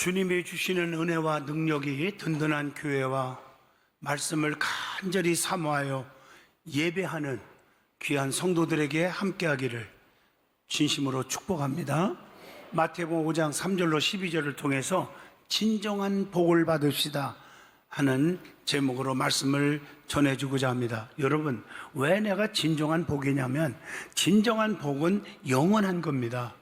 주님이 주시는 은혜와 능력이 든든한 교회와 말씀을 간절히 사모하여 예배하는 귀한 성도들에게 함께하기를 진심으로 축복합니다. 마태복음 5장 3절로 12절을 통해서 진정한 복을 받읍시다 하는 제목으로 말씀을 전해주고자 합니다. 여러분, 왜 내가 진정한 복이냐면 진정한 복은 영원한 겁니다.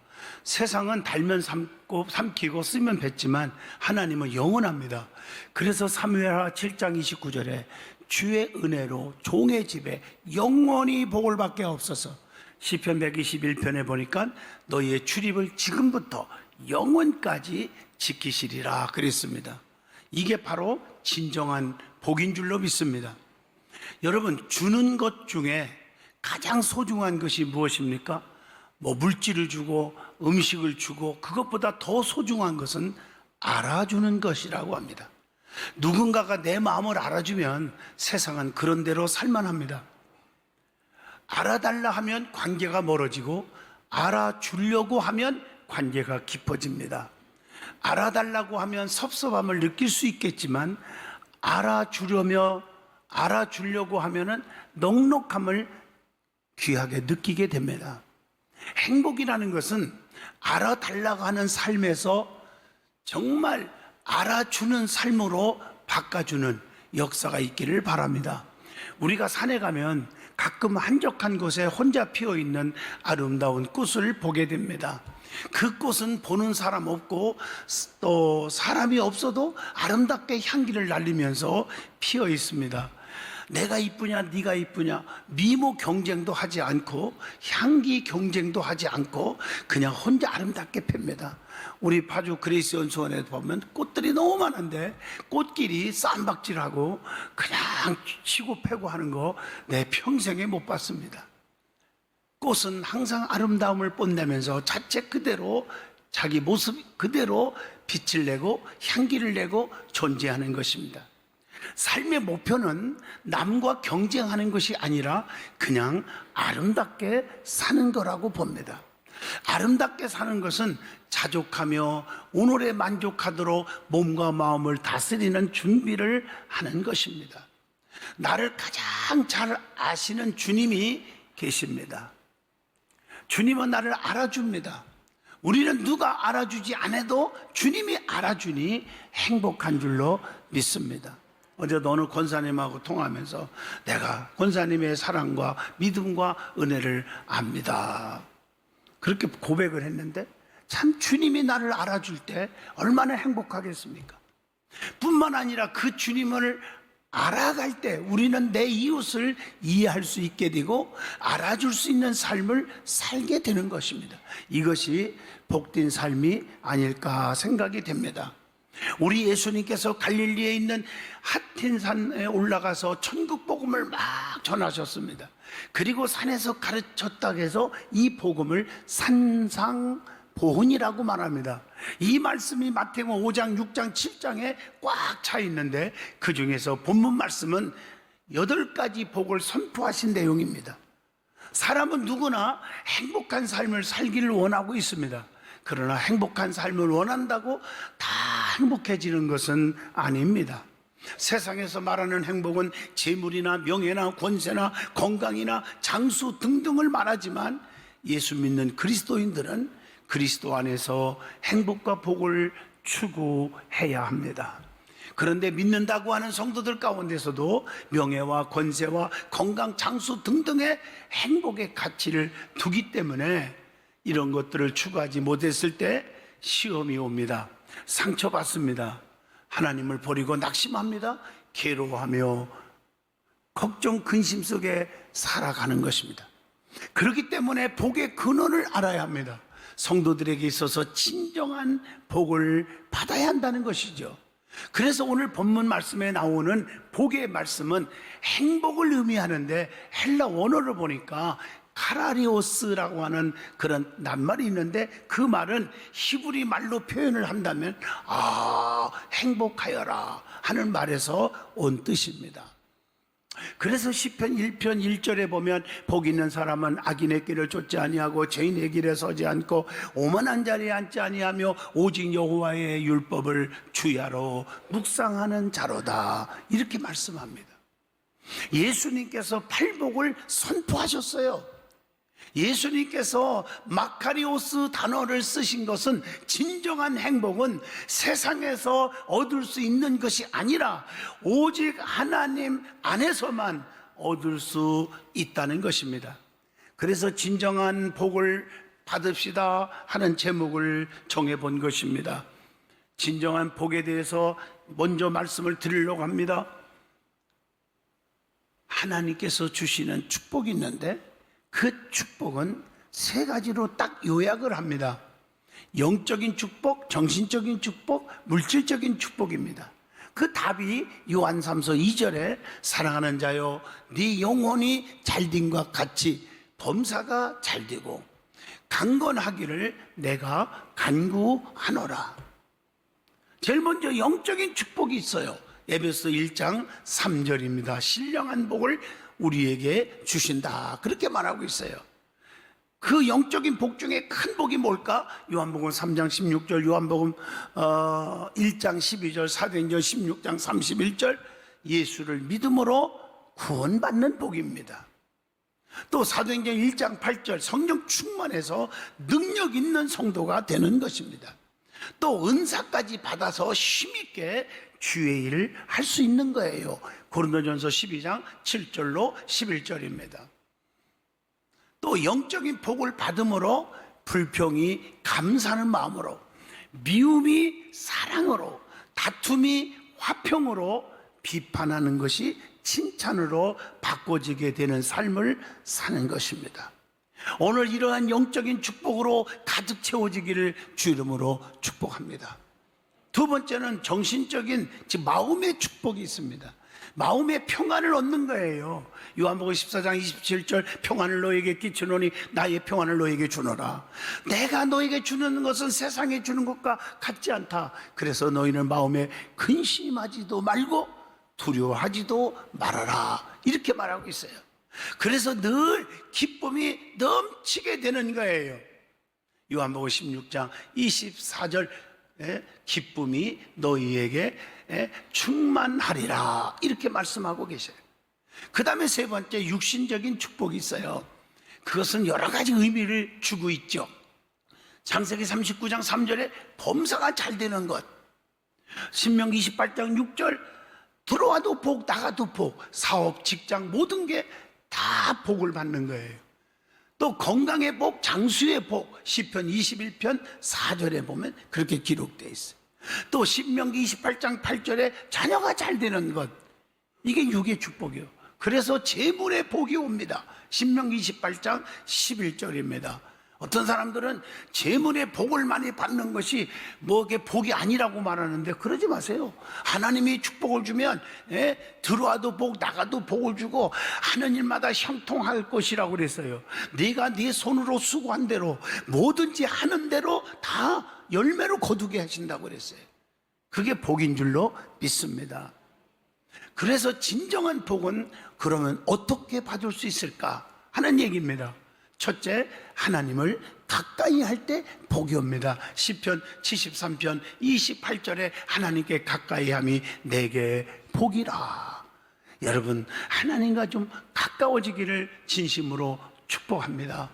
세상은 달면 삼키고 쓰면 뱉지만 하나님은 영원합니다. 그래서 사무엘하 7장 29절에 주의 은혜로 종의 집에 영원히 복을 받게 하옵소서. 시편 121편에 보니까 너희의 출입을 지금부터 영원까지 지키시리라 그랬습니다. 이게 바로 진정한 복인 줄로 믿습니다. 여러분, 주는 것 중에 가장 소중한 것이 무엇입니까? 물질을 주고 음식을 주고 그것보다 더 소중한 것은 알아주는 것이라고 합니다. 누군가가 내 마음을 알아주면 세상은 그런 대로 살만합니다. 알아달라 하면 관계가 멀어지고 알아주려고 하면 관계가 깊어집니다. 알아달라고 하면 섭섭함을 느낄 수 있겠지만 알아주려고 하면은 넉넉함을 귀하게 느끼게 됩니다. 행복이라는 것은 알아달라고 하는 삶에서 정말 알아주는 삶으로 바꿔주는 역사가 있기를 바랍니다. 우리가 산에 가면 가끔 한적한 곳에 혼자 피어있는 아름다운 꽃을 보게 됩니다. 그 꽃은 보는 사람 없고 또 사람이 없어도 아름답게 향기를 날리면서 피어 있습니다. 내가 이쁘냐 네가 이쁘냐 미모 경쟁도 하지 않고 향기 경쟁도 하지 않고 그냥 혼자 아름답게 핍니다. 우리 파주 그레이스 연수원에 보면 꽃들이 너무 많은데 꽃길이 쌈박질하고 그냥 치고 패고 하는 거 내 평생에 못 봤습니다. 꽃은 항상 아름다움을 뽐내면서 자체 그대로 자기 모습 그대로 빛을 내고 향기를 내고 존재하는 것입니다. 삶의 목표는 남과 경쟁하는 것이 아니라 그냥 아름답게 사는 거라고 봅니다. 아름답게 사는 것은 자족하며 오늘에 만족하도록 몸과 마음을 다스리는 준비를 하는 것입니다. 나를 가장 잘 아시는 주님이 계십니다. 주님은 나를 알아줍니다. 우리는 누가 알아주지 않아도 주님이 알아주니 행복한 줄로 믿습니다. 어제도 어느 권사님하고 통화하면서 내가 권사님의 사랑과 믿음과 은혜를 압니다. 그렇게 고백을 했는데 참 주님이 나를 알아줄 때 얼마나 행복하겠습니까? 뿐만 아니라 그 주님을 알아갈 때 우리는 내 이웃을 이해할 수 있게 되고 알아줄 수 있는 삶을 살게 되는 것입니다. 이것이 복된 삶이 아닐까 생각이 됩니다. 우리 예수님께서 갈릴리에 있는 핫틴산에 올라가서 천국 복음을 막 전하셨습니다. 그리고 산에서 가르쳤다고 해서 이 복음을 산상보훈이라고 말합니다. 이 말씀이 마태복음 5장, 6장, 7장에 꽉 차 있는데 그 중에서 본문 말씀은 8가지 복을 선포하신 내용입니다. 사람은 누구나 행복한 삶을 살기를 원하고 있습니다. 그러나 행복한 삶을 원한다고 다 행복해지는 것은 아닙니다. 세상에서 말하는 행복은 재물이나 명예나 권세나 건강이나 장수 등등을 말하지만 예수 믿는 그리스도인들은 그리스도 안에서 행복과 복을 추구해야 합니다. 그런데 믿는다고 하는 성도들 가운데서도 명예와 권세와 건강, 장수 등등의 행복의 가치를 두기 때문에 이런 것들을 추구하지 못했을 때 시험이 옵니다. 상처받습니다. 하나님을 버리고 낙심합니다. 괴로워하며 걱정, 근심 속에 살아가는 것입니다. 그렇기 때문에 복의 근원을 알아야 합니다. 성도들에게 있어서 진정한 복을 받아야 한다는 것이죠. 그래서 오늘 본문 말씀에 나오는 복의 말씀은 행복을 의미하는데 헬라 원어를 보니까 카라리오스라고 하는 그런 낱말이 있는데 그 말은 히브리 말로 표현을 한다면 행복하여라 하는 말에서 온 뜻입니다. 그래서 시편 1편 1절에 보면 복 있는 사람은 악인의 길을 쫓지 아니하고 죄인의 길에 서지 않고 오만한 자리에 앉지 아니하며 오직 여호와의 율법을 주야로 묵상하는 자로다, 이렇게 말씀합니다. 예수님께서 팔복을 선포하셨어요. 예수님께서 마카리오스 단어를 쓰신 것은 진정한 행복은 세상에서 얻을 수 있는 것이 아니라 오직 하나님 안에서만 얻을 수 있다는 것입니다. 그래서 진정한 복을 받읍시다 하는 제목을 정해본 것입니다. 진정한 복에 대해서 먼저 말씀을 드리려고 합니다. 하나님께서 주시는 축복이 있는데 그 축복은 세 가지로 딱 요약을 합니다. 영적인 축복, 정신적인 축복, 물질적인 축복입니다. 그 답이 요한 3서 2절에 사랑하는 자여 네 영혼이 잘됨과 같이 범사가 잘되고 강건하기를 내가 간구하노라. 제일 먼저 영적인 축복이 있어요. 에베소 1장 3절입니다. 신령한 복을 우리에게 주신다, 그렇게 말하고 있어요. 그 영적인 복 중에 큰 복이 뭘까? 요한복음 3장 16절, 요한복음 1장 12절, 사도행전 16장 31절, 예수를 믿음으로 구원받는 복입니다. 또 사도행전 1장 8절, 성령 충만해서 능력 있는 성도가 되는 것입니다. 또 은사까지 받아서 힘있게 주의 일을 할 수 있는 거예요. 고린도전서 12장 7절로 11절입니다. 또 영적인 복을 받음으로 불평이 감사하는 마음으로, 미움이 사랑으로, 다툼이 화평으로, 비판하는 것이 칭찬으로 바꿔지게 되는 삶을 사는 것입니다. 오늘 이러한 영적인 축복으로 가득 채워지기를 주 이름으로 축복합니다. 두 번째는 정신적인, 즉 마음의 축복이 있습니다. 마음의 평안을 얻는 거예요. 요한복음 14장 27절, 평안을 너에게 끼치노니 나의 평안을 너에게 주노라. 내가 너에게 주는 것은 세상에 주는 것과 같지 않다. 그래서 너희는 마음에 근심하지도 말고 두려워하지도 말아라, 이렇게 말하고 있어요. 그래서 늘 기쁨이 넘치게 되는 거예요. 요한복음 16장 24절, 기쁨이 너희에게 충만하리라, 이렇게 말씀하고 계셔요. 그 다음에 세 번째, 육신적인 축복이 있어요. 그것은 여러 가지 의미를 주고 있죠. 창세기 39장 3절에 범사가 잘 되는 것, 신명기 28장 6절 들어와도 복, 나가도 복, 사업, 직장 모든 게 다 복을 받는 거예요. 또 건강의 복, 장수의 복, 시편 21편 4절에 보면 그렇게 기록되어 있어요. 또 신명기 28장 8절에 자녀가 잘 되는 것, 이게 육의 축복이에요. 그래서 재물의 복이 옵니다. 신명기 28장 11절입니다. 어떤 사람들은 재물의 복을 많이 받는 것이 뭐게 복이 아니라고 말하는데 그러지 마세요. 하나님이 축복을 주면 들어와도 복, 나가도 복을 주고 하는 일마다 형통할 것이라고 그랬어요. 네가 네 손으로 수고한 대로 뭐든지 하는 대로 다 열매로 거두게 하신다고 그랬어요. 그게 복인 줄로 믿습니다. 그래서 진정한 복은 그러면 어떻게 받을 수 있을까 하는 얘기입니다. 첫째, 하나님을 가까이 할 때 복이 옵니다. 시편 73편 28절에 하나님께 가까이 함이 내게 복이라. 여러분, 하나님과 좀 가까워지기를 진심으로 축복합니다.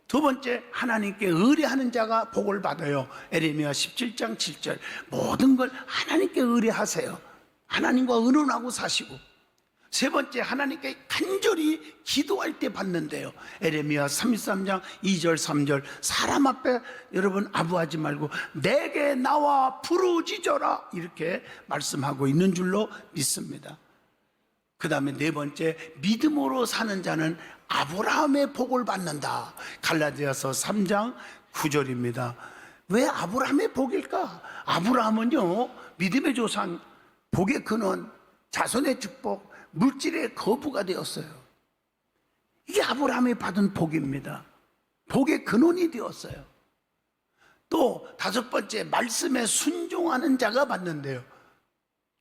두 번째, 하나님께 의뢰하는 자가 복을 받아요. 에레미야 17장 7절, 모든 걸 하나님께 의뢰하세요. 하나님과 의논하고 사시고. 세 번째, 하나님께 간절히 기도할 때 받는데요. 에레미야 33장 2절 3절, 사람 앞에 여러분 아부하지 말고 내게 나와 부르짖어라, 이렇게 말씀하고 있는 줄로 믿습니다. 그 다음에 네 번째, 믿음으로 사는 자는 아브라함의 복을 받는다. 갈라디아서 3장 9절입니다. 왜 아브라함의 복일까? 아브라함은요, 믿음의 조상, 복의 근원, 자손의 축복, 물질의 거부가 되었어요. 이게 아브라함이 받은 복입니다. 복의 근원이 되었어요. 또 다섯 번째, 말씀에 순종하는 자가 받는데요.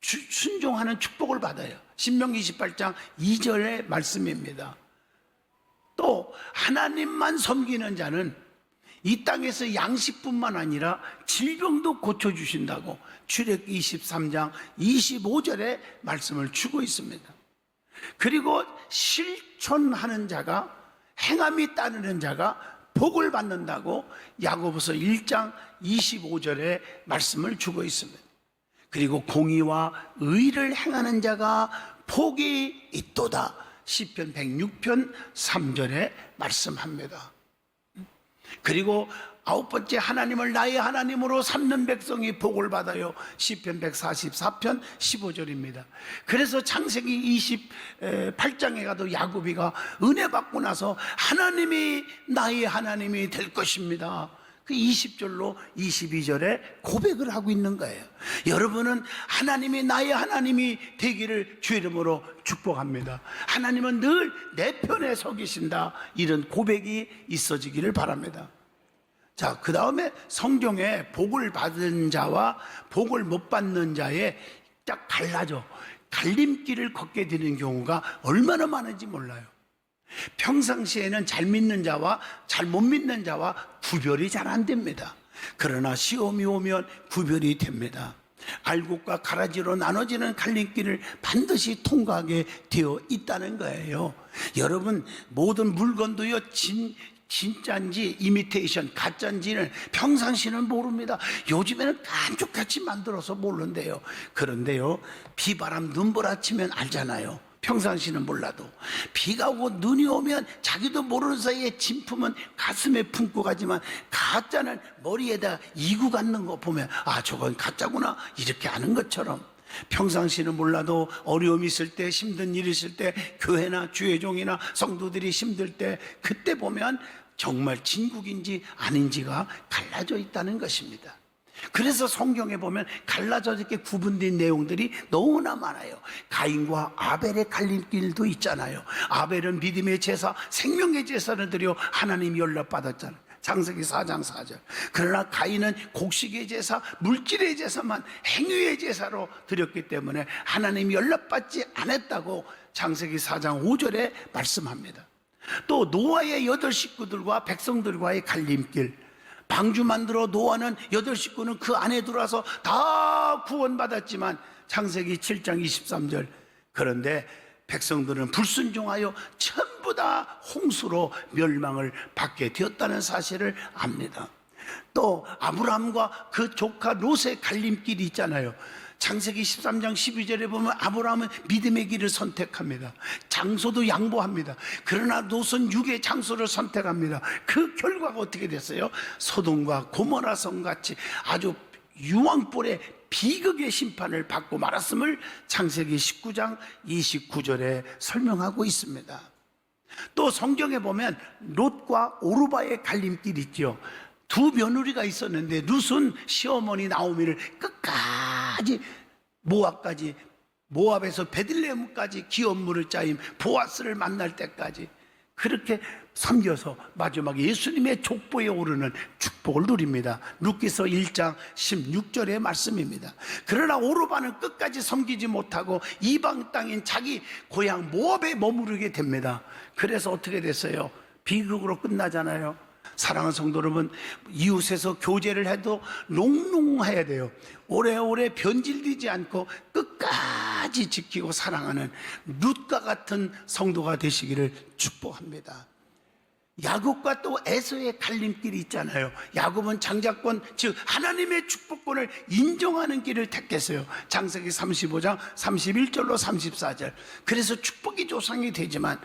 순종하는 축복을 받아요. 신명기 28장 2절의 말씀입니다. 또 하나님만 섬기는 자는 이 땅에서 양식뿐만 아니라 질병도 고쳐주신다고 출애굽기 23장 25절의 말씀을 주고 있습니다. 그리고 실천하는 자가, 행함이 따르는 자가 복을 받는다고 야고보서 1장 25절의 말씀을 주고 있습니다. 그리고 공의와 의를 행하는 자가 복이 있도다, 시편 106편 3절에 말씀합니다. 그리고 아홉 번째, 하나님을 나의 하나님으로 삼는 백성이 복을 받아요, 시편 144편 15절입니다. 그래서 창세기 28장에 가도 야곱이가 은혜 받고 나서 하나님이 나의 하나님이 될 것입니다, 그 20절로 22절에 고백을 하고 있는 거예요. 여러분은 하나님이 나의 하나님이 되기를 주 이름으로 축복합니다. 하나님은 늘 내 편에 서 계신다, 이런 고백이 있어지기를 바랍니다. 자, 그 다음에 성경에 복을 받은 자와 복을 못 받는 자에 딱 갈라져 갈림길을 걷게 되는 경우가 얼마나 많은지 몰라요. 평상시에는 잘 믿는 자와 잘 못 믿는 자와 구별이 잘 안 됩니다. 그러나 시험이 오면 구별이 됩니다. 알곡과 가라지로 나눠지는 갈림길을 반드시 통과하게 되어 있다는 거예요. 여러분, 모든 물건도요, 진짜인지 이미테이션, 가짜인지는 평상시는 모릅니다. 요즘에는 깜짝같이 만들어서 모른대요. 그런데요, 비바람 눈보라치면 알잖아요. 평상시는 몰라도 비가 오고 눈이 오면 자기도 모르는 사이에 진품은 가슴에 품고 가지만 가짜는 머리에다 이고 갖는 거 보면 아, 저건 가짜구나, 이렇게 아는 것처럼 평상시는 몰라도 어려움이 있을 때, 힘든 일이 있을 때, 교회나 주의종이나 성도들이 힘들 때, 그때 보면 정말 진국인지 아닌지가 갈라져 있다는 것입니다. 그래서 성경에 보면 갈라져 이렇게 구분된 내용들이 너무나 많아요. 가인과 아벨의 갈림길도 있잖아요. 아벨은 믿음의 제사, 생명의 제사를 드려 하나님이 연락받았잖아요. 창세기 4장 4절. 그러나 가인은 곡식의 제사, 물질의 제사만 행위의 제사로 드렸기 때문에 하나님이 연락받지 않았다고 창세기 4장 5절에 말씀합니다. 또 노아의 8 식구들과 백성들과의 갈림길, 방주 만들어 노아는 8 식구는 그 안에 들어와서 다 구원받았지만 창세기 7장 23절, 그런데 백성들은 불순종하여 전부 다 홍수로 멸망을 받게 되었다는 사실을 압니다. 또 아브라함과 그 조카 롯의 갈림길이 있잖아요. 창세기 13장 12절에 보면 아브라함은 믿음의 길을 선택합니다. 장소도 양보합니다. 그러나 롯은 육의 장소를 선택합니다. 그 결과가 어떻게 됐어요? 소돔과 고모라 성같이 아주 유황불의 비극의 심판을 받고 말았음을 창세기 19장 29절에 설명하고 있습니다. 또 성경에 보면 롯과 오르바의 갈림길이 있죠. 두 며느리가 있었는데 룻은 시어머니 나오미를 끝까지 모압까지, 모압에서 베들레헴까지 기업물을 짜임 보아스를 만날 때까지 그렇게 섬겨서 마지막에 예수님의 족보에 오르는 축복을 누립니다. 룻기서 1장 16절의 말씀입니다. 그러나 오르바는 끝까지 섬기지 못하고 이방 땅인 자기 고향 모압에 머무르게 됩니다. 그래서 어떻게 됐어요? 비극으로 끝나잖아요. 사랑하는 성도 여러분, 이웃에서 교제를 해도 롱롱해야 돼요. 오래오래 변질되지 않고 끝까지 지키고 사랑하는 룻과 같은 성도가 되시기를 축복합니다. 야곱과 또 에서의 갈림길이 있잖아요. 야곱은 장자권, 즉 하나님의 축복권을 인정하는 길을 택했어요. 창세기 35장 31절로 34절. 그래서 축복이 조상이 되지만,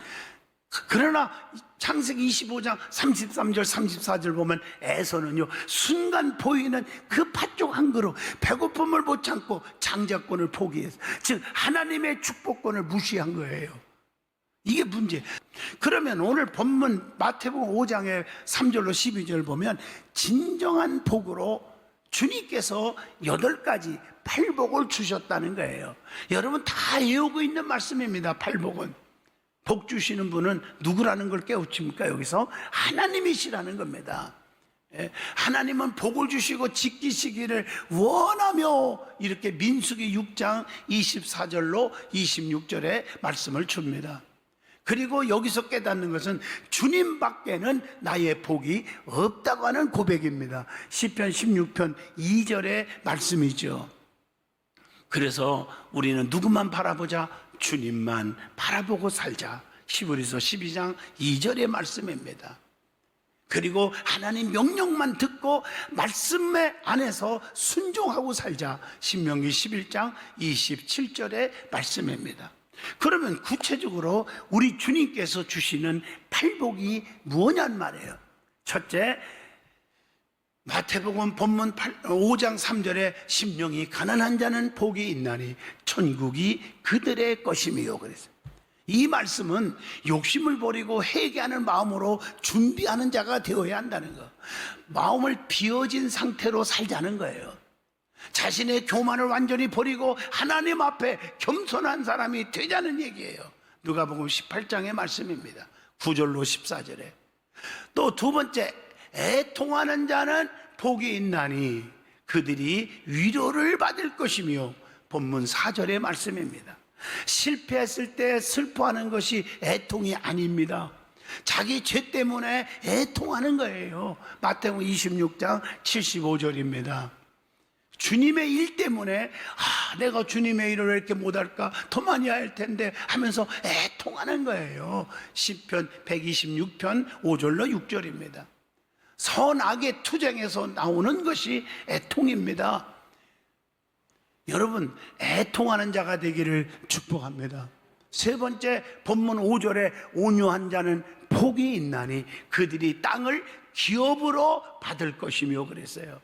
그러나 창세기 25장 33절 34절 보면 에서는요, 순간 보이는 그 팥죽 한 그릇, 배고픔을 못 참고 장자권을 포기해서, 즉 하나님의 축복권을 무시한 거예요. 이게 문제. 그러면 오늘 본문 마태복음 5장의 3절로 12절 보면 진정한 복으로 주님께서 8가지 팔복을 주셨다는 거예요. 여러분 다 외우고 있는 말씀입니다. 팔복은 복 주시는 분은 누구라는 걸 깨우칩니까? 여기서 하나님이시라는 겁니다. 하나님은 복을 주시고 지키시기를 원하며 이렇게 민수기 6장 24절로 26절에 말씀을 줍니다. 그리고 여기서 깨닫는 것은 주님 밖에는 나의 복이 없다고 하는 고백입니다. 시편 16편 2절의 말씀이죠. 그래서 우리는 누구만 바라보자? 주님만 바라보고 살자. 히브리서 12장 2절의 말씀입니다. 그리고 하나님 명령만 듣고 말씀에 안에서 순종하고 살자. 신명기 11장 27절의 말씀입니다. 그러면 구체적으로 우리 주님께서 주시는 팔복이 무엇냔 말이에요. 첫째, 마태복음 본문 5장 3절에 심령이 가난한 자는 복이 있나니 천국이 그들의 것임이요 그랬어요. 이 말씀은 욕심을 버리고 회개하는 마음으로 준비하는 자가 되어야 한다는 거. 마음을 비워진 상태로 살자는 거예요. 자신의 교만을 완전히 버리고 하나님 앞에 겸손한 사람이 되자는 얘기예요. 누가복음 18장의 말씀입니다. 9절로 14절에. 또 두 번째, 애통하는 자는 복이 있나니 그들이 위로를 받을 것이며 본문 4절의 말씀입니다. 실패했을 때 슬퍼하는 것이 애통이 아닙니다. 자기 죄 때문에 애통하는 거예요. 마태복음 26장 75절입니다. 주님의 일 때문에 내가 주님의 일을 왜 이렇게 못할까, 더 많이 할 텐데 하면서 애통하는 거예요. 시편 126편 5절로 6절입니다. 선악의 투쟁에서 나오는 것이 애통입니다. 여러분, 애통하는 자가 되기를 축복합니다. 세 번째, 본문 5절에 온유한 자는 복이 있나니 그들이 땅을 기업으로 받을 것이며 그랬어요.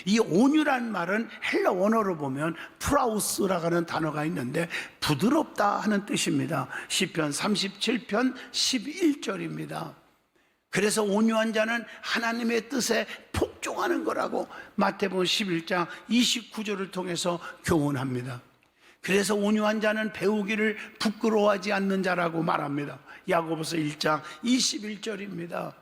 이 온유란 말은 헬라 원어로 보면 프라우스라고 하는 단어가 있는데 부드럽다 하는 뜻입니다. 시편 37편 11절입니다. 그래서 온유한 자는 하나님의 뜻에 복종하는 거라고 마태복음 11장 29절을 통해서 교훈합니다. 그래서 온유한 자는 배우기를 부끄러워하지 않는 자라고 말합니다. 야고보서 1장 21절입니다.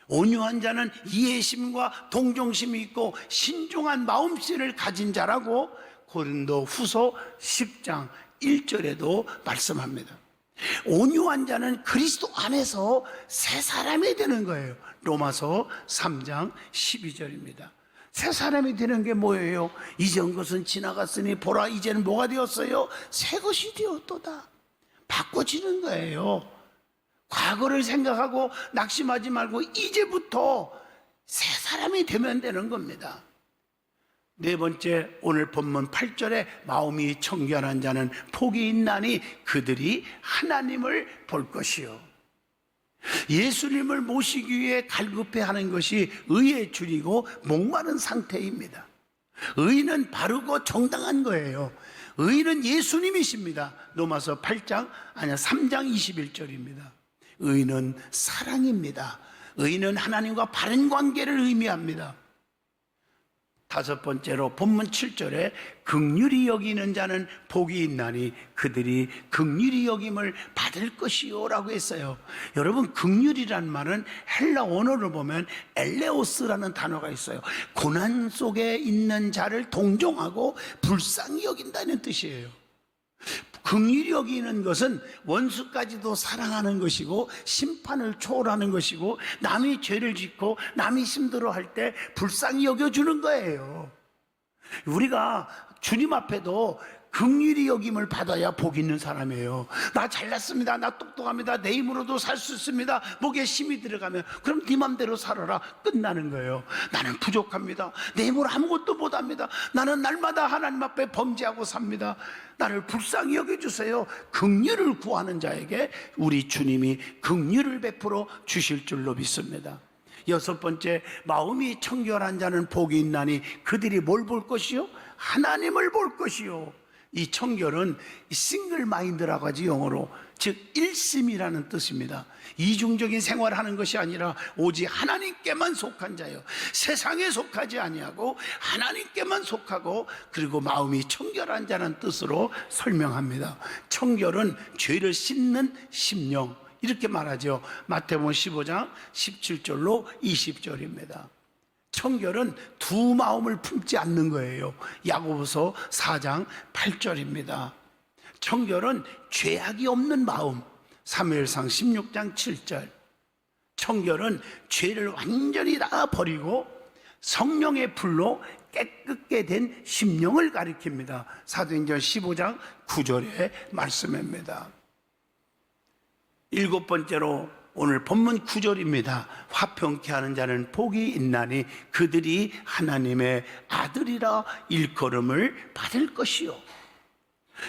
온유한 자는 이해심과 동정심이 있고 신중한 마음씨를 가진 자라고 고린도 후서 10장 1절에도 말씀합니다. 온유한 자는 그리스도 안에서 새 사람이 되는 거예요. 로마서 3장 12절입니다. 새 사람이 되는 게 뭐예요? 이전 것은 지나갔으니 보라 이제는 뭐가 되었어요? 새 것이 되었도다. 바꿔지는 거예요. 과거를 생각하고 낙심하지 말고 이제부터 새 사람이 되면 되는 겁니다. 네 번째, 오늘 본문 8절에 마음이 청결한 자는 복이 있나니 그들이 하나님을 볼 것이요. 예수님을 모시기 위해 갈급해하는 것이 의의 줄이고 목마른 상태입니다. 의는 바르고 정당한 거예요. 의는 예수님이십니다. 로마서 3장 21절입니다. 의는 사랑입니다. 의는 하나님과 바른 관계를 의미합니다. 다섯 번째로 본문 7절에 긍휼히 여기는 자는 복이 있나니 그들이 긍휼히 여김을 받을 것이요 라고 했어요. 여러분, 긍휼이란 말은 헬라 원어를 보면 엘레오스라는 단어가 있어요. 고난 속에 있는 자를 동정하고 불쌍히 여긴다는 뜻이에요. 긍휼히 여기는 것은 원수까지도 사랑하는 것이고 심판을 초월하는 것이고 남이 죄를 짓고 남이 힘들어할 때 불쌍히 여겨주는 거예요. 우리가 주님 앞에도 긍휼히 여김을 받아야 복 있는 사람이에요. 나 잘났습니다. 나 똑똑합니다. 내 힘으로도 살 수 있습니다. 목에 힘이 들어가면 그럼 네 맘대로 살아라. 끝나는 거예요. 나는 부족합니다. 내 힘으로 아무것도 못합니다. 나는 날마다 하나님 앞에 범죄하고 삽니다. 나를 불쌍히 여겨주세요. 긍휼을 구하는 자에게 우리 주님이 긍휼을 베풀어 주실 줄로 믿습니다. 여섯 번째, 마음이 청결한 자는 복이 있나니 그들이 뭘 볼 것이요? 하나님을 볼 것이요. 이 청결은 싱글 마인드라고 하지, 영어로. 즉 일심이라는 뜻입니다. 이중적인 생활을 하는 것이 아니라 오직 하나님께만 속한 자요. 세상에 속하지 아니하고 하나님께만 속하고, 그리고 마음이 청결한 자는 뜻으로 설명합니다. 청결은 죄를 씻는 심령, 이렇게 말하죠. 마태복음 15장 17절로 20절입니다. 청결은 두 마음을 품지 않는 거예요. 야고보서 4장 8절입니다. 청결은 죄악이 없는 마음. 사무엘상 16장 7절. 청결은 죄를 완전히 다 버리고 성령의 불로 깨끗게 된 심령을 가리킵니다. 사도행전 15장 9절의 말씀입니다. 일곱 번째로 오늘 본문 9절입니다. 화평케 하는 자는 복이 있나니 그들이 하나님의 아들이라 일컬음을 받을 것이요.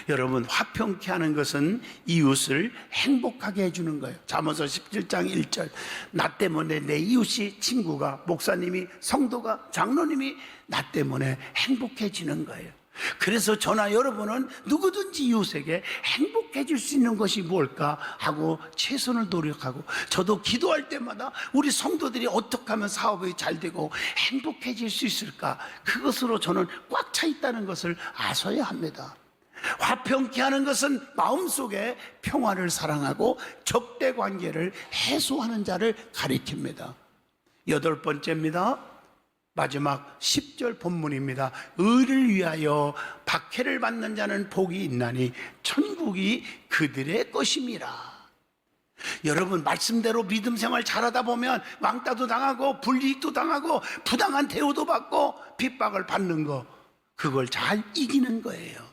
여러분, 화평케 하는 것은 이웃을 행복하게 해주는 거예요. 잠언서 17장 1절. 나 때문에 내 이웃이, 친구가, 목사님이, 성도가, 장로님이 나 때문에 행복해지는 거예요. 그래서 저나 여러분은 누구든지 이웃에게 행복해질 수 있는 것이 뭘까 하고 최선을 노력하고, 저도 기도할 때마다 우리 성도들이 어떻게 하면 사업이 잘 되고 행복해질 수 있을까, 그것으로 저는 꽉 차 있다는 것을 아셔야 합니다. 화평케 하는 것은 마음속에 평화를 사랑하고 적대 관계를 해소하는 자를 가리킵니다. 여덟 번째입니다. 마지막 10절 본문입니다. 의를 위하여 박해를 받는 자는 복이 있나니 천국이 그들의 것임이라. 여러분, 말씀대로 믿음 생활 잘하다 보면 왕따도 당하고 불이익도 당하고 부당한 대우도 받고 핍박을 받는 거, 그걸 잘 이기는 거예요.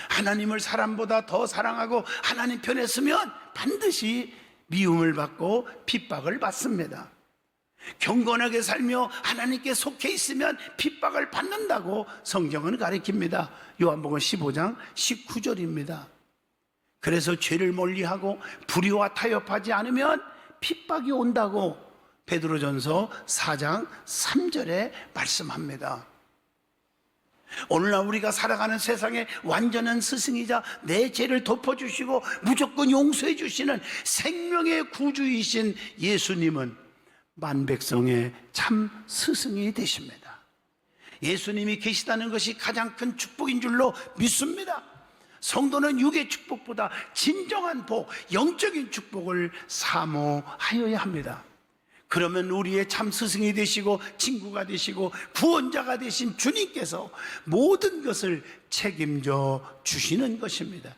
하나님을 사람보다 더 사랑하고 하나님 편에 서면 반드시 미움을 받고 핍박을 받습니다. 경건하게 살며 하나님께 속해 있으면 핍박을 받는다고 성경은 가르칩니다. 요한복음 15장 19절입니다. 그래서 죄를 멀리하고 불의와 타협하지 않으면 핍박이 온다고 베드로전서 4장 3절에 말씀합니다. 오늘날 우리가 살아가는 세상에 완전한 스승이자 내 죄를 덮어주시고 무조건 용서해 주시는 생명의 구주이신 예수님은 만백성의 참 스승이 되십니다. 예수님이 계시다는 것이 가장 큰 축복인 줄로 믿습니다. 성도는 육의 축복보다 진정한 복, 영적인 축복을 사모하여야 합니다. 그러면 우리의 참 스승이 되시고 친구가 되시고 구원자가 되신 주님께서 모든 것을 책임져 주시는 것입니다.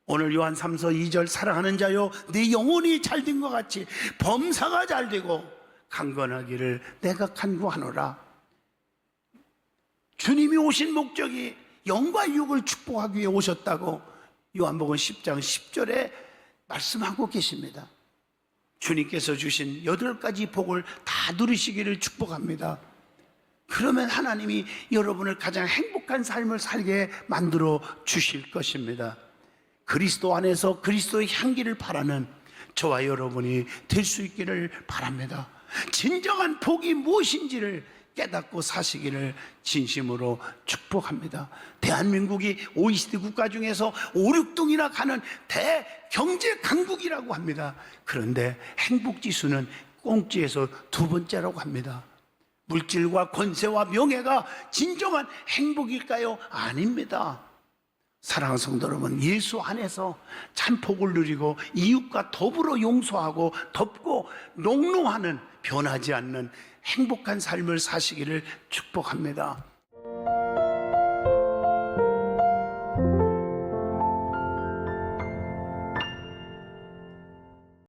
오늘 요한 3서 2절, 사랑하는 자여 네 영혼이 잘된 것 같이 범사가 잘되고 강건하기를 내가 간구하노라. 주님이 오신 목적이 영과 육을 축복하기 위해 오셨다고 요한복음 10장 10절에 말씀하고 계십니다. 주님께서 주신 8가지 복을 다 누리시기를 축복합니다. 그러면 하나님이 여러분을 가장 행복한 삶을 살게 만들어 주실 것입니다. 그리스도 안에서 그리스도의 향기를 바라는 저와 여러분이 될 수 있기를 바랍니다. 진정한 복이 무엇인지를 깨닫고 사시기를 진심으로 축복합니다. 대한민국이 OECD 국가 중에서 5, 6등이나 가는 대경제 강국이라고 합니다. 그런데 행복지수는 꽁지에서 2번째라고 합니다. 물질과 권세와 명예가 진정한 행복일까요? 아닙니다. 사랑하는 성도 여러분, 예수 안에서 참 복을 누리고 이웃과 더불어 용서하고 덮고 농노하는, 변하지 않는 행복한 삶을 사시기를 축복합니다.